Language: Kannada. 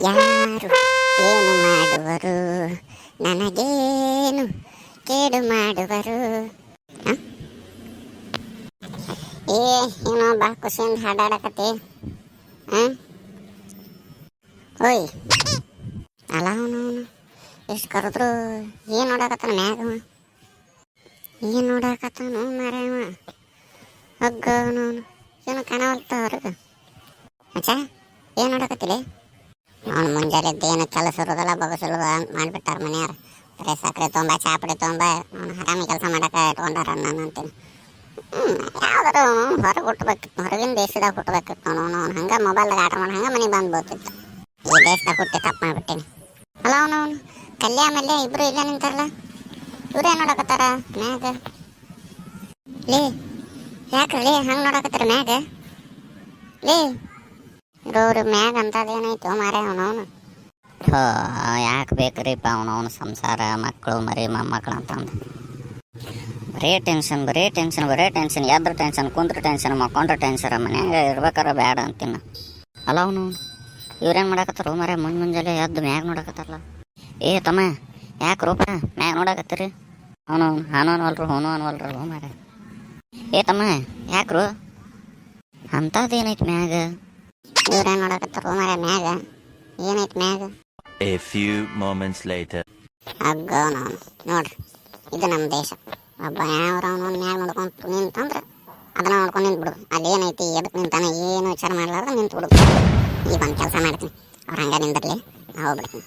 ಯಾರು ಏನು ಮಾಡುವರು, ನನಗೇನು ಕೇಡು ಮಾಡುವರು. ಏನೋ ಬಾ ಖುಷಿಯಿಂದ ಹಾಡಾಡಕತ್ತಿ. ಓಯ್ ಅಲ್ಲ ಅವನು ಎಷ್ಟು ಕರೆದ್ರು ಏನು ನೋಡಕತ್ತಾನ ಮ್ಯಾಗ? ಏನು ನೋಡಕತ್ತಾನು ಮಾರಾಯವ? ಹಗ್ಗ ಅವನು ಏನು ಕಾಣವಲ್ತ ಹೊರಗೆ. ಮಚ್ಚ ಏನು ನೋಡಕತ್ತಿಲ್ಲ? ಅವ್ನು ಮುಂಜಾನೆದ್ದು ಏನು ಕೆಲಸ ಇರೋದಲ್ಲ, ಬಗಸಲು ಮಾಡಿಬಿಟ್ಟಾರ ಮನೆಯವ್ರು. ಬರೀ ಸಕ್ಕರೆ ತೊಂಬ ಚಾಪಡಿ ತೊಂಬ ಅವ್ನು ಆರಾಮಿ ಕೆಲಸ ಮಾಡಕ್ಕೆ ಇಟ್ಕೊಂಡಾರ ನಾನು ಅಂತೀನಿ. ಯಾವ್ದಾರು ಹೊರಗೆ ಹುಟ್ಟಬೇಕಿತ್ತು, ಹೊರಗಿನ ದೇಶದಾಗ ಹುಟ್ಟಬೇಕಿತ್ತು. ಅವನು ಹಂಗೆ ಮೊಬೈಲ್ದಾಗ ಆಟ ಮಾಡಿ ಹಂಗೆ ಮನೆಗೆ ಬಂದು ಬೋತಿತ್ತು. ಈ ದೇಶದಾಗ ಹುಟ್ಟಿ ತಪ್ಪು ಮಾಡಿಬಿಟ್ಟೀನಿ. ಅಲ್ಲ ಅವನು ಕಲ್ಯ ಮಲ್ಯ ಇಬ್ಬರು ಇಲ್ಲೇ ನಿಂತಾರಲ್ಲ, ಇವ್ರೇನು ನೋಡಕತ್ತಾರ ಮ್ಯಾಗ? ಲೇ ಯಾಕ್ರಿ ಹಂಗೆ ನೋಡಕತ್ತಾರ ಮ್ಯಾಗ? ಲೇ ಇರೋರು ಮ್ಯಾಗ ಅಂತದೇನಾಯ್ತು ಮಾರೇ ಅವನವನು? ಯಾಕೆ ಬೇಕ್ರಿಪ್ಪ ಅವನವನು ಸಂಸಾರ, ಮಕ್ಕಳು ಮರಿ ಮೊಮ್ಮಕ್ಕಳು ಅಂತಂದು ಬರೇ ಟೆನ್ಷನ್ ಬರೇ ಟೆನ್ಷನ್ ಬರೇ ಟೆನ್ಷನ್. ಎದ್ರ ಟೆನ್ಷನ್, ಕುಂತ್ರ ಟೆನ್ಷನ್, ಮಕ್ಕೊಂಡ್ರೆ ಟೆನ್ಷನ್. ಮನ್ಯಾಗ ಇರ್ಬೇಕಾರೆ ಬೇಡ ಅಂತೀನಿ. ಅಲ್ಲ ಅವನು ಇವ್ರೇನು ಮಾಡಕತ್ತಾರ ಮಾರೇ? ಮುಂಜಾನೆ ಎದ್ದು ಮ್ಯಾಗ ನೋಡಕತ್ತಾರಲ್ಲ. ಏ ತಮ್ಮ ಯಾಕೆ ರೂಪ ಮ್ಯಾಗ ನೋಡಕತ್ತೀರಿ? ಅವನು ಹಾನು ಅನ್ವಲ್ರು ಹೋನು ಅನ್ವಲ್ರಲ್ಲ ಮಾರೇ. ಏ ತಮ್ಮ ಯಾಕ್ರು ಅಂಥದ್ದೇನೈತಿ ಮ್ಯಾಗ? ಇವ್ರೇನು ನೋಡಕತ್ತಾರ ಮಾರೇ ಮ್ಯಾಗ? ಏನೈತಿ ಮ್ಯಾಗ? A few moments later. ಅಗ್ಗ ನಾನು ನೋಡ್ರಿ, ಇದು ನಮ್ಮ ದೇಶ. ಒಬ್ಬ ಯಾವ್ರ ಅವನು ಮ್ಯಾಗ ನೋಡ್ಕೊಂಡು ನಿಂತಂದ್ರೆ ಅದನ್ನ ನೋಡ್ಕೊಂಡು ನಿಂತ್ಬಿಡು. ಅಲ್ಲಿ ಏನೈತಿ ಎದಕ್ಕೆ ನಿಂತಾನೆ ಏನು ವಿಚಾರ ಮಾಡ್ಲಾರ್ದು ನಿಂತು ಬಿಡುದು. ಈಗ ಒಂದು ಕೆಲಸ ಮಾಡ್ತೀನಿ, ಅವ್ರು ಹಂಗೆ ನಿಂದಿರಲಿ, ನಾ ಹೋಗ್ಬಿಡ್ತೀನಿ.